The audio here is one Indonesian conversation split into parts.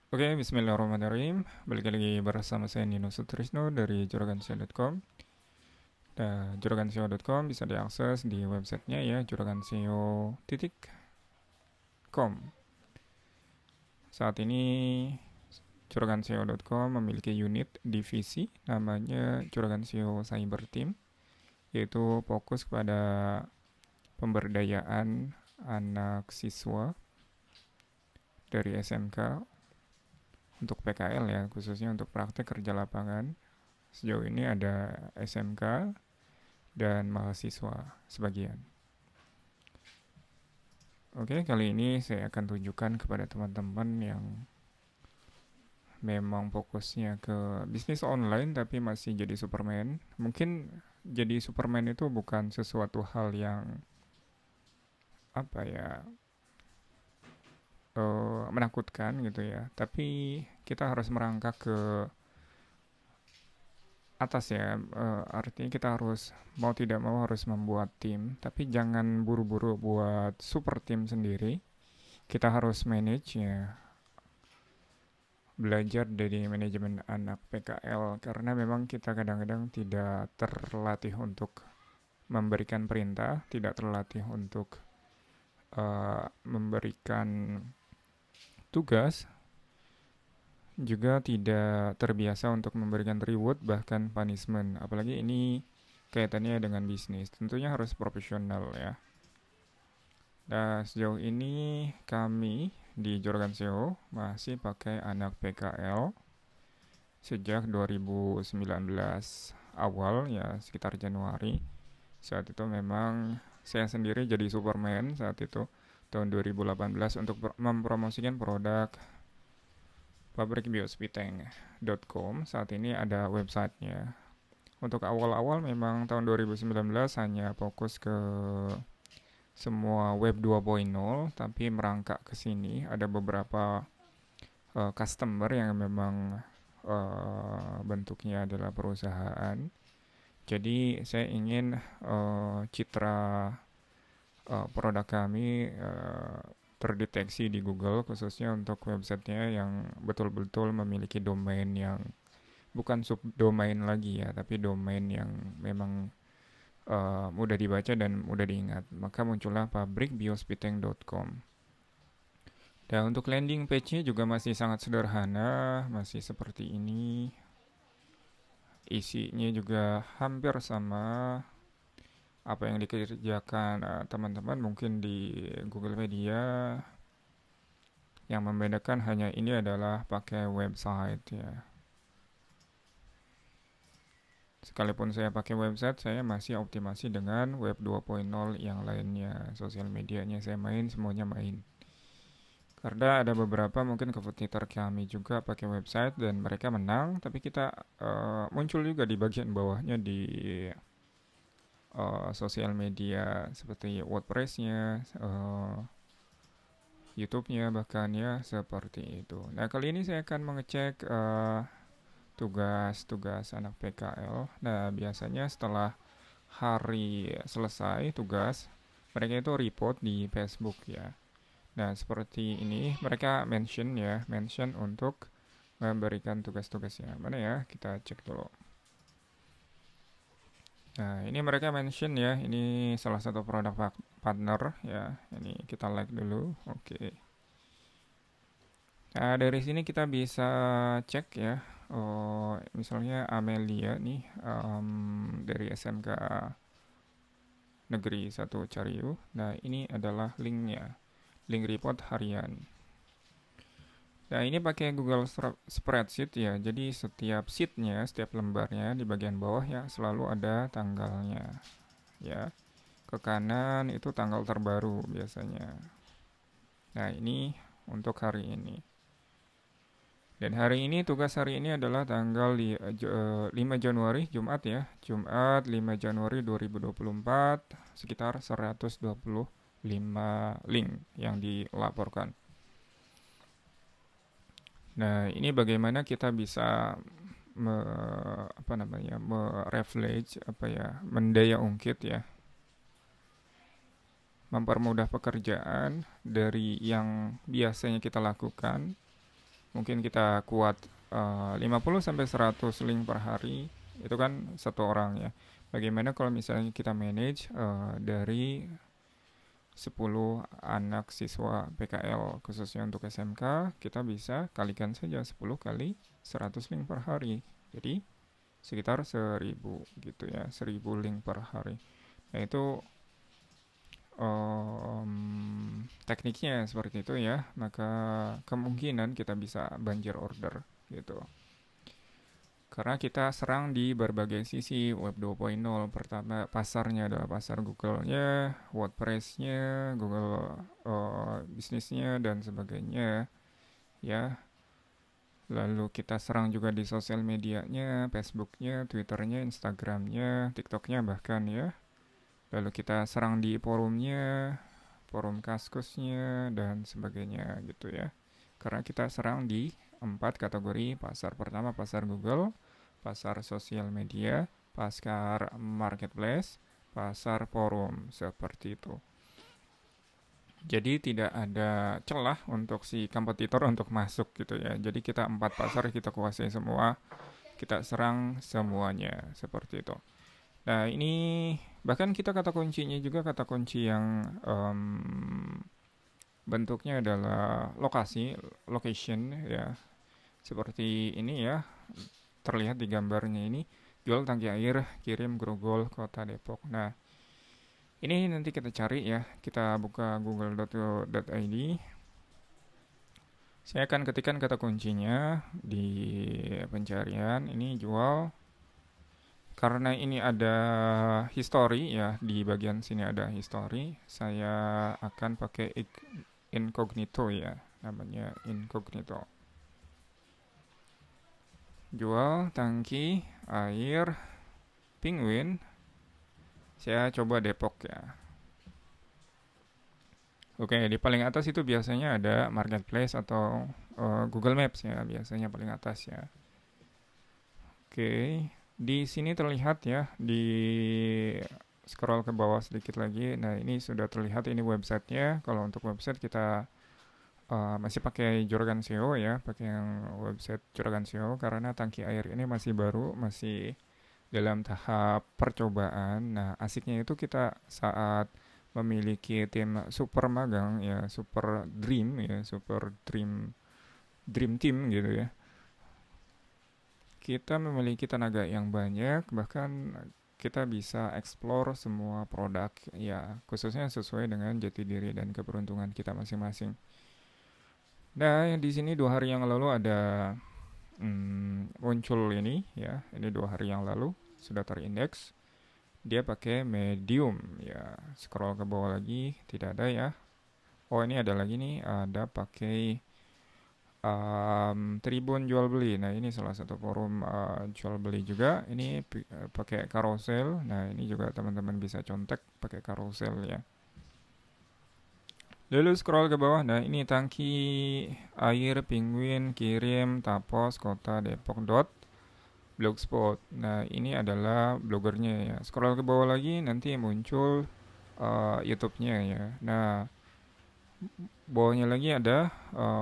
Oke, bismillahirrahmanirrahim. Balik lagi bersama saya Nino Sutrisno dari juraganseo.com. Dan juraganseo.com bisa diakses di websitenya ya, juraganseo.com. Saat ini juraganseo.com memiliki unit divisi namanya Juraganseo Cyber Team, yaitu fokus kepada pemberdayaan anak siswa dari SMK untuk PKL ya, khususnya untuk praktek kerja lapangan. Sejauh ini ada SMK dan mahasiswa sebagian. Oke, kali ini saya akan tunjukkan kepada teman-teman yang memang fokusnya ke bisnis online tapi masih jadi Superman. Mungkin jadi Superman itu bukan sesuatu hal yang apa ya menakutkan gitu ya. Tapi kita harus merangkak ke atas ya, artinya kita harus mau tidak mau harus membuat tim, tapi jangan buru-buru buat super tim sendiri. Kita harus manage ya, belajar dari manajemen anak PKL karena memang kita kadang-kadang tidak terlatih untuk memberikan perintah, tidak terlatih untuk memberikan tugas, juga tidak terbiasa untuk memberikan reward bahkan punishment. Apalagi ini kaitannya dengan bisnis, tentunya harus profesional ya. Nah, sejauh ini kami di Juragan SEO masih pakai anak PKL sejak 2019 awal ya, sekitar Januari. Saat itu memang saya sendiri jadi Superman saat itu tahun 2018 untuk mempromosikan produk pabrikbiospiteng.com. Saat ini ada websitenya. Untuk awal-awal memang tahun 2019 hanya fokus ke semua web 2.0, tapi merangkak ke sini ada beberapa customer yang memang bentuknya adalah perusahaan. Jadi saya ingin citra produk kami terdeteksi di Google, khususnya untuk websitenya yang betul-betul memiliki domain yang bukan subdomain lagi ya, tapi domain yang memang mudah dibaca dan mudah diingat. Maka muncullah pabrikbiospiteng.com. Dan untuk landing page-nya juga masih sangat sederhana, masih seperti ini. Isinya juga hampir sama apa yang dikerjakan teman-teman mungkin di Google Media. Yang membedakan hanya ini adalah pakai website ya. Sekalipun saya pakai website, saya masih optimasi dengan web 2.0 yang lainnya. Sosial medianya saya main, semuanya main. Karena ada beberapa mungkin kompetitor kami juga pakai website dan mereka menang, tapi kita muncul juga di bagian bawahnya di sosial media seperti WordPress-nya, YouTube-nya bahkan ya seperti itu. Nah, kali ini saya akan mengecek tugas-tugas anak PKL. Nah, biasanya setelah hari selesai tugas, mereka itu report di Facebook ya. Nah, seperti ini mereka mention ya, mention untuk memberikan tugas-tugasnya. Mana ya? Kita cek dulu. Nah, ini mereka mention ya, ini salah satu produk partner ya. Ini kita like dulu. Oke. Nah, dari sini kita bisa cek ya. Oh, misalnya Amelia nih dari SMK Negeri 1 Cariu. Nah, ini adalah linknya, link report harian. Nah, ini pakai Google Spreadsheet ya. Jadi setiap sheetnya, setiap lembarnya di bagian bawah ya selalu ada tanggalnya. Ya, ke kanan itu tanggal terbaru biasanya. Nah, ini untuk hari ini. Dan hari ini, tugas hari ini adalah tanggal 5 Januari, Jumat ya. Jumat 5 Januari 2024, sekitar 125 link yang dilaporkan. Nah, ini bagaimana kita bisa mereflege mendaya ungkit ya, mempermudah pekerjaan dari yang biasanya kita lakukan mungkin kita kuat 50 sampai 100 link per hari, itu kan satu orang ya. Bagaimana kalau misalnya kita manage dari 10 anak siswa PKL khususnya untuk SMK, kita bisa kalikan saja 10 kali 100 link per hari. Jadi sekitar 1000 gitu ya, 1000 link per hari. Nah itu tekniknya seperti itu ya, maka kemungkinan kita bisa banjir order gitu. Karena kita serang di berbagai sisi web 2.0. Pertama, pasarnya adalah pasar Google-nya, WordPress-nya, Google bisnisnya dan sebagainya ya. Lalu kita serang juga di sosial medianya, Facebook-nya, Twitter-nya, Instagram-nya, TikTok-nya bahkan ya. Lalu kita serang di forumnya, forum Kaskusnya dan sebagainya gitu ya. Karena kita serang di 4 kategori pasar. Pertama pasar Google, pasar sosial media, pasar marketplace, pasar forum, seperti itu. Jadi tidak ada celah untuk si kompetitor untuk masuk gitu ya. Jadi kita 4 pasar kita kuasai semua, kita serang semuanya seperti itu. Nah ini bahkan kita kata kuncinya juga kata kunci yang bentuknya adalah lokasi, location ya. Seperti ini ya, terlihat di gambarnya ini, jual tangki air, kirim Grogol, Kota Depok. Nah, ini nanti kita cari ya, kita buka google.id. Saya akan ketikkan kata kuncinya di pencarian, ini jual. Karena ini ada history ya, di bagian sini ada history, saya akan pakai incognito ya, namanya incognito. Jual tangki air penguin, saya coba Depok ya. Oke, di paling atas itu biasanya ada marketplace atau Google Maps ya, biasanya paling atas ya. Oke, di sini terlihat ya, di scroll ke bawah sedikit lagi. Nah, ini sudah terlihat ini websitenya. Kalau untuk website kita masih pakai Juragan SEO ya, pakai yang website Juragan SEO karena tangki air ini masih baru, masih dalam tahap percobaan. Nah, asiknya itu kita saat memiliki tim super magang ya, super dream ya, super dream team gitu ya. Kita memiliki tenaga yang banyak, bahkan kita bisa explore semua produk ya, khususnya sesuai dengan jati diri dan keberuntungan kita masing-masing. Nah, di sini 2 hari yang lalu ada muncul ini ya, ini 2 hari yang lalu sudah terindeks. Dia pakai medium ya, scroll ke bawah lagi tidak ada ya. Oh ini ada lagi nih, ada pakai Tribun jual beli. Nah ini salah satu forum jual beli juga. Ini pakai carousel. Nah ini juga teman-teman bisa contek pakai carousel ya. Lalu scroll ke bawah. Nah ini tangki air penguin kirim tapos kota Depok blogspot. Nah ini adalah blogernya ya. Scroll ke bawah lagi nanti muncul YouTube-nya ya. Nah bawahnya lagi ada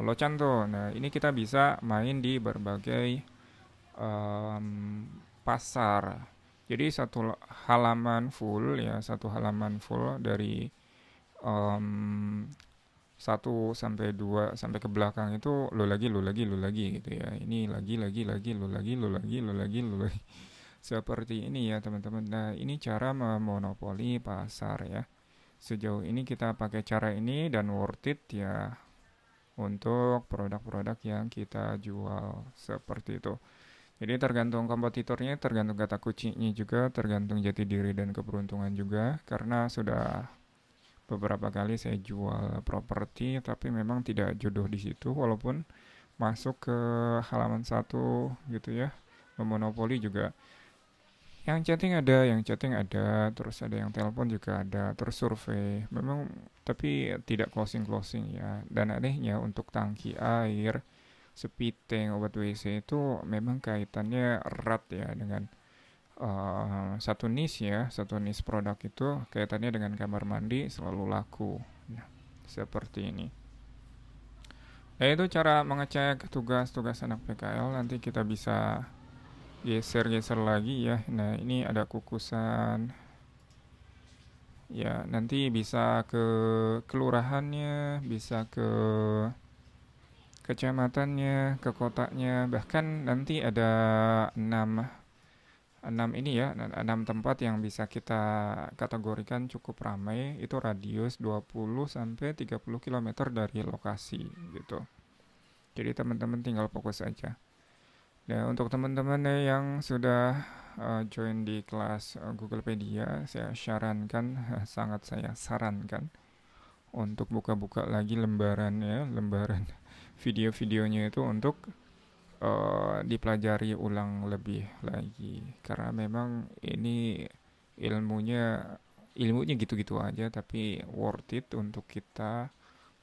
Locanto. Nah, ini kita bisa main di berbagai pasar. Jadi satu halaman full ya, satu halaman full dari 1 sampai 2 sampai ke belakang itu lo lagi gitu ya. Ini lo lagi. Seperti ini ya teman-teman. Nah, ini cara memonopoli pasar ya. Sejauh ini kita pakai cara ini dan worth it ya untuk produk-produk yang kita jual seperti itu. Jadi tergantung kompetitornya, tergantung kata kuncinya juga, tergantung jati diri dan keberuntungan juga. Karena sudah beberapa kali saya jual properti, tapi memang tidak jodoh di situ, walaupun masuk ke halaman 1 gitu ya, memonopoli juga. Yang chatting ada, terus ada yang telepon juga ada, terus survei. Memang tapi tidak closing ya. Dan anehnya untuk tangki air, speed tank, obat WC itu memang kaitannya erat ya dengan satu niche ya, satu niche produk itu kaitannya dengan kamar mandi selalu laku. Nah, seperti ini. Ya itu cara mengecek tugas-tugas anak PKL, nanti kita bisa geser-geser lagi ya. Nah, ini ada kukusan. Ya, nanti bisa ke kelurahannya, bisa ke kecamatannya, ke kotanya, bahkan nanti ada 6 6 ini ya, 6 tempat yang bisa kita kategorikan cukup ramai, itu radius 20 sampai 30 km dari lokasi gitu. Jadi teman-teman tinggal fokus aja. Dan untuk teman-teman yang sudah join di kelas Googlepedia, saya sarankan, sangat saya sarankan untuk buka-buka lagi lembarannya, lembaran video-videonya itu untuk dipelajari ulang lebih lagi, karena memang ini ilmunya ilmunya gitu-gitu aja tapi worth it untuk kita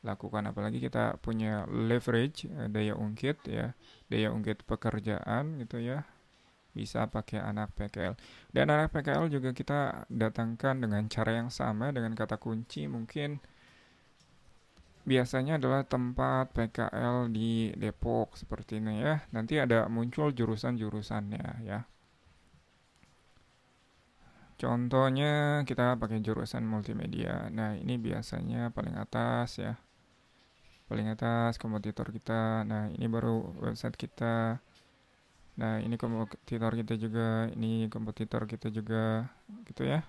lakukan, apalagi kita punya leverage, daya ungkit ya, daya ungkit pekerjaan gitu ya, bisa pakai anak PKL. Dan anak PKL juga kita datangkan dengan cara yang sama, dengan kata kunci mungkin biasanya adalah tempat PKL di Depok seperti ini ya. Nanti ada muncul jurusan-jurusannya ya. Contohnya kita pakai jurusan multimedia. Nah, ini biasanya paling atas ya. Paling atas kompetitor kita. Nah, ini baru website kita. Nah, ini kompetitor kita juga, ini kompetitor kita juga gitu ya.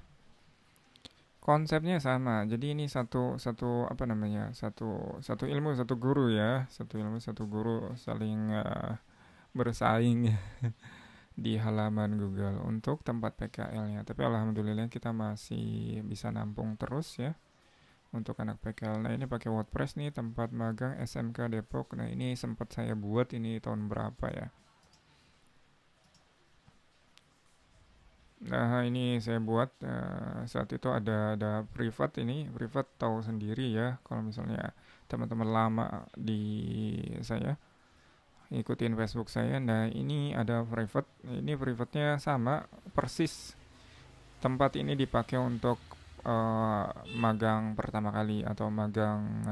Konsepnya sama. Jadi ini satu satu apa namanya? Satu ilmu satu guru ya. Satu ilmu satu guru saling bersaing di halaman Google untuk tempat PKL-nya. Tapi alhamdulillah kita masih bisa nampung terus ya untuk anak PKL. Nah, ini pakai WordPress nih, tempat magang SMK Depok. Nah, ini sempat saya buat ini tahun berapa ya? Nah, ini saya buat saat itu ada privat, ini privat tahu sendiri ya, kalau misalnya teman-teman lama di saya ikutin Facebook saya. Nah, ini ada private, ini privatnya sama persis. Tempat ini dipakai untuk magang pertama kali atau magang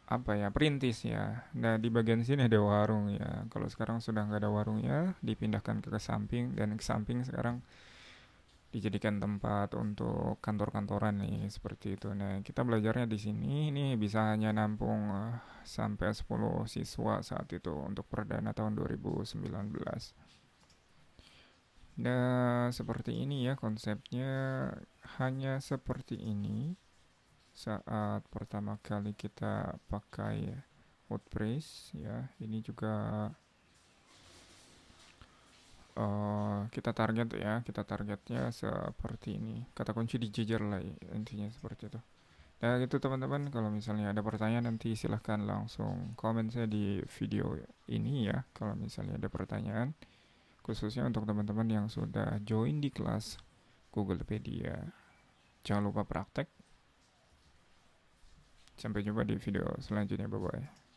apa ya, perintis ya. Nah, di bagian sini ada warung ya. Kalau sekarang sudah nggak ada warungnya, dipindahkan ke samping, dan ke samping sekarang dijadikan tempat untuk kantor-kantoran nih seperti itu. Nah, kita belajarnya di sini. Ini bisa hanya nampung sampai 10 siswa saat itu untuk perdana tahun 2019. Nah, seperti ini ya konsepnya, hanya seperti ini saat pertama kali kita pakai WordPress ya. Ini juga kita target ya, kita targetnya seperti ini, kata kunci dijejer lah ya, intinya seperti itu. Nah gitu teman-teman, kalau misalnya ada pertanyaan nanti silahkan langsung komen saya di video ini ya, kalau misalnya ada pertanyaan, khususnya untuk teman-teman yang sudah join di kelas Googlepedia. Jangan lupa praktek. Sampai jumpa di video selanjutnya, bye bye.